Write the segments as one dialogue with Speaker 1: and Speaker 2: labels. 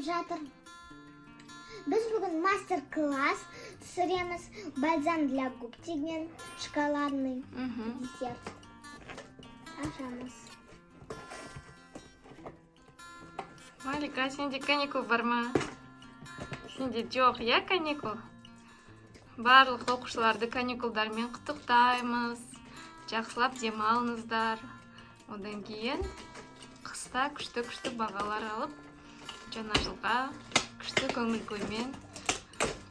Speaker 1: кетіп жатыр. Біз бүгін мастер-класс түсіреміз. Бальзам для губ деген шоколадный десерт. Ашамыз.
Speaker 2: Малика, сенде каникул бар ма? Сенде жоқ, я каникул? Барлық оқушыларды каникулдармен құттықтаймыз. Жақсылап демалыңыздар. Одан кейін қыста күшті бағалар алып, жаңа жылға күшті көңіл күймен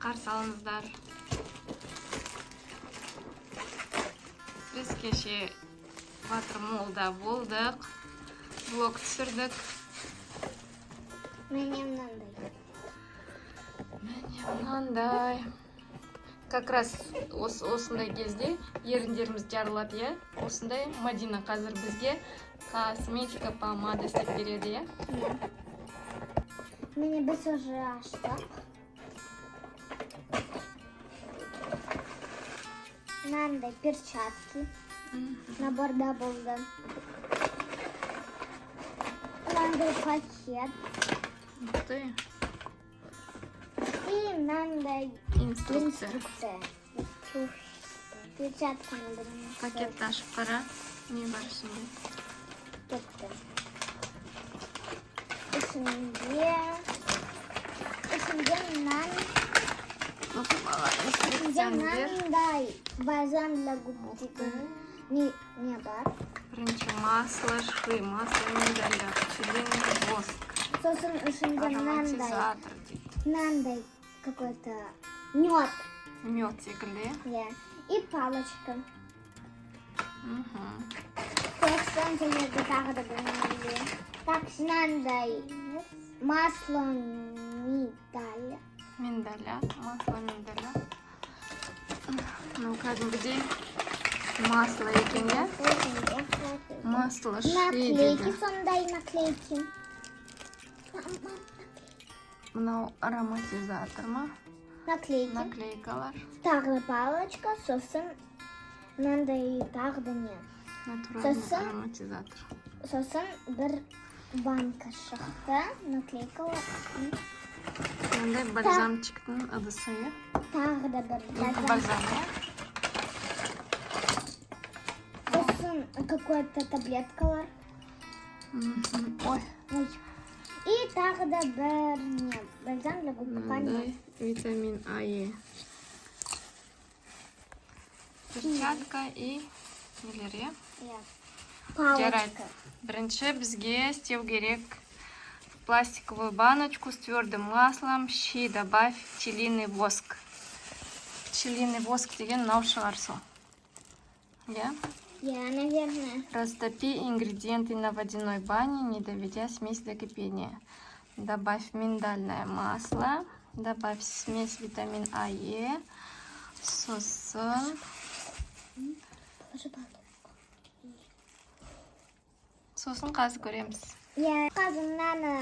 Speaker 2: қарсы алыңыздар. Біз кеше Батырмолда болдық, влог түсірдік.
Speaker 1: Міне мынандай.
Speaker 2: Мынандай. Как раз осындай кезде еріндеріміз жарылады, я? Осындай Мадина қазір бізге косметика помада істеп береді, я?
Speaker 1: Міне біз уже аштық. Мынандай перчатки. Наборда болды. Мынандай пакет.
Speaker 2: Ты?
Speaker 1: И мынандай
Speaker 2: Инструкция.
Speaker 1: Перчатканы бірін.
Speaker 2: Пакетті ашып қара. Не бар ішінде?
Speaker 1: Кетті. Ішінде мынандай бальзам для губ деген не бар.
Speaker 2: Бірінші масло, шви, масло, миндаль, пчелиный воск,
Speaker 1: Сосын ішінде
Speaker 2: ароматизатор дейді.
Speaker 1: мынандай какой-то мед.
Speaker 2: Мед секілді, я?
Speaker 1: И палочка. Сосын және тағы да білмейді. Так, мынандай масло миндаль.
Speaker 2: Миндаля, масло миндаля. Ну, кәдімгідей масло екен, я? Масло шви
Speaker 1: Наклейки,
Speaker 2: дейді.
Speaker 1: сондай наклейки.
Speaker 2: Мынау ароматизатор ма?
Speaker 1: Наклейки.
Speaker 2: Наклейкалар.
Speaker 1: Тағы да палочка, сосын мынандай тағы да не.
Speaker 2: Натуральный
Speaker 1: Сосын-
Speaker 2: ароматизатор.
Speaker 1: Сосын бір банка шықты, наклейкалар.
Speaker 2: Мындай бальзамчиктің ыдысы, я?
Speaker 1: Тағы да бір
Speaker 2: Екі бальзам, я?
Speaker 1: Сосын какой-то таблеткалар.
Speaker 2: Ой,
Speaker 1: Ой. И тағы да бір не, бальзам для губ.
Speaker 2: мынандай витамин А, Е. Перчатка и нелер, я?
Speaker 1: Палочка.
Speaker 2: Жарайды. Бірінші бізге істеу керек в пластиковую баночку с твердым маслом щи добавь пчелиный воск. Пчелиный воск деген мынау шығар сол. Я?
Speaker 1: Наверное.
Speaker 2: Растопи ингредиенты на водяной бане, не доведя смесь до кипения. Добавь миндальное масло. Добавь смесь витамин А, Е. Сосын. Сосын қазір көреміз.
Speaker 1: Қазір мынаны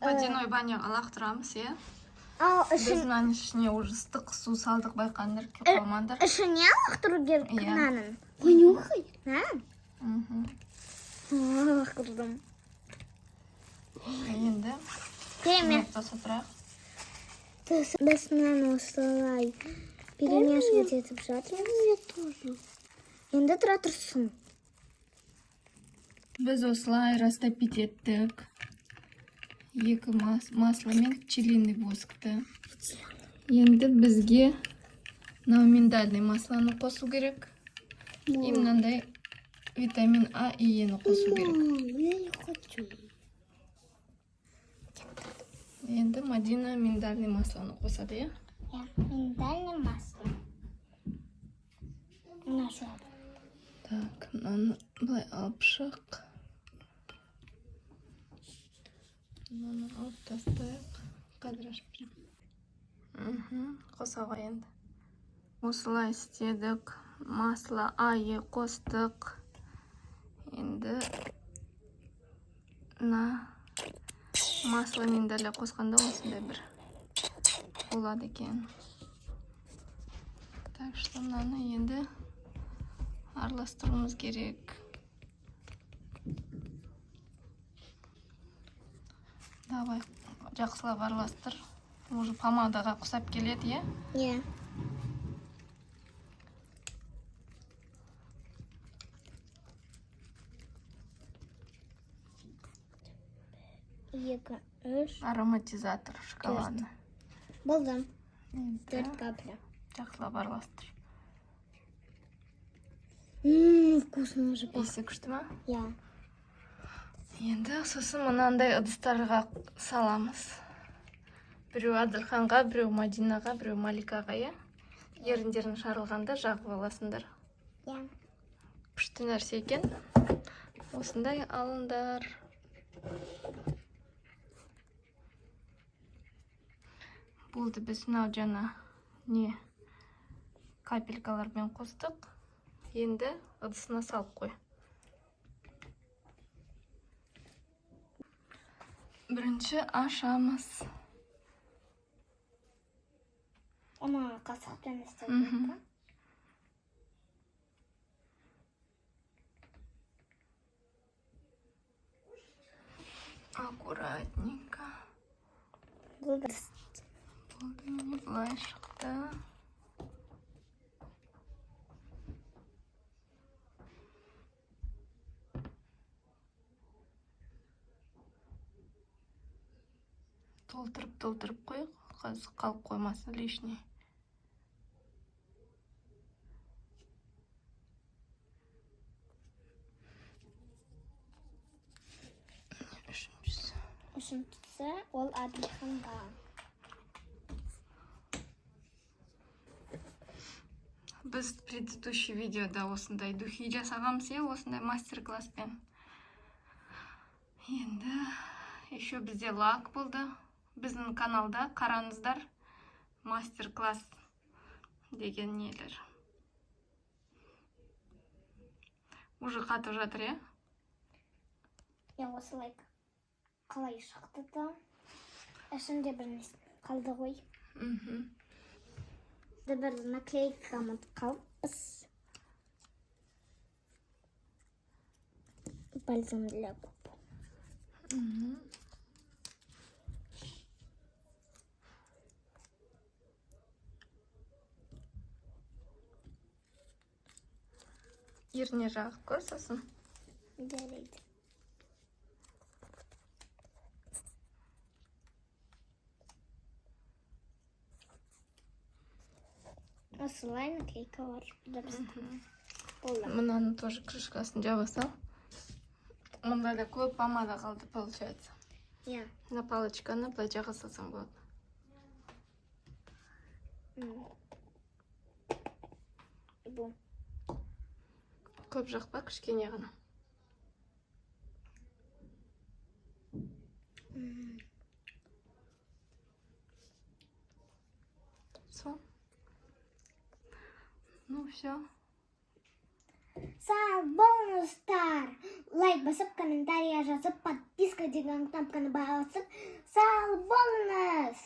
Speaker 2: Водяной баняға лақтырамыз, е?
Speaker 1: ал
Speaker 2: Біз мынаның ішіне уже ыстық су салдық, байқаңдар, қалмаңдар.
Speaker 1: ішіне лақтыру керек
Speaker 2: Иә.
Speaker 1: мынаның. Понюхай. Лақтырдым.
Speaker 2: Енді
Speaker 1: Теме.
Speaker 2: тоса тұрайық.
Speaker 1: Біз мынаны осылай перемешивать етіп жатырмыз. Енді тұра тұрсын.
Speaker 2: Біз осылай растопить еттік. Екі масло мен пчелиный воскты. Енді бізге мынау миндальный маслоны қосу керек. И мынандай витамин А и Е-ні қосу керек.
Speaker 1: Я не хочу.
Speaker 2: Енді Мадина миндальный маслоны қосады, е?
Speaker 1: Миндальное масло.
Speaker 2: Так, мынаны былай алып шық. Мынаны алып тастайық. Қазір ашып беремін. Қоса ғой енді. Осылай істедік. Масло А, Е қостық. Енді масло миндаля қосқанда осындай бір болады екен. Так что мынаны енді араластыруымыз керек. Давай жақсылап араластыр. Уже помадаға құсап келеді, е?
Speaker 1: Иә. Екі, үш.
Speaker 2: Ароматизатор шоколадный.
Speaker 1: Болдым.
Speaker 2: Енді
Speaker 1: 4 капля.
Speaker 2: жақсылап араластыр.
Speaker 1: Вкусно уже пахнет.
Speaker 2: Иісі күшті ма?
Speaker 1: Иә.
Speaker 2: Енді сосын мынандай ыдыстарға саламыз. Біреу Адылханға, біреу Мадинаға, біреу Маликаға, е? Еріндерін шарылғанда жағып аласыңдар.
Speaker 1: Иә.
Speaker 2: Күшті нәрсе екен. Осындай алыңдар. Болды, біз мынау жаңа не капелькалармен қостық. Енді ыдысына салып қой. Бірінші ашамыз.
Speaker 1: Ана қасықпен істеу керек па?
Speaker 2: Аккуратненько.
Speaker 1: Болды.
Speaker 2: Болды, міне былай шықты. Толтырып қой, қазір қалып қоймасын лишний.
Speaker 1: Үшіншісі ол Адылханға.
Speaker 2: Біз предыдущий видеода осындай духи жасағанбыз, осындай мастер-класспен. Енді еще бізде лак болды. Біздің каналда қараңыздар, мастер-класс деген нелер. Уже қатып жатыр, е?
Speaker 1: Иә, осылай қалай шықты да. Ішінде бір нәрсе қалды ғой. Бір наклейка ұмытып қалыппыз. Бальзам для губ.
Speaker 2: Еріне жағып көр сосын.
Speaker 1: Жарайды. Осылай наклейка бар. Болды.
Speaker 2: Мынаны тоже крышкасын жаба сал. Мұнда да көп помада қалды, получается.
Speaker 1: Иә.
Speaker 2: На палочканы былай жаға салсаң болады.
Speaker 1: Бұл.
Speaker 2: Көп жақпа, кішкене ғана. Все. Ну, все.
Speaker 1: Сау болыңыздар. Лайк басып, комментария жазып, подписка деген кнопканы басып, сау болыңыз.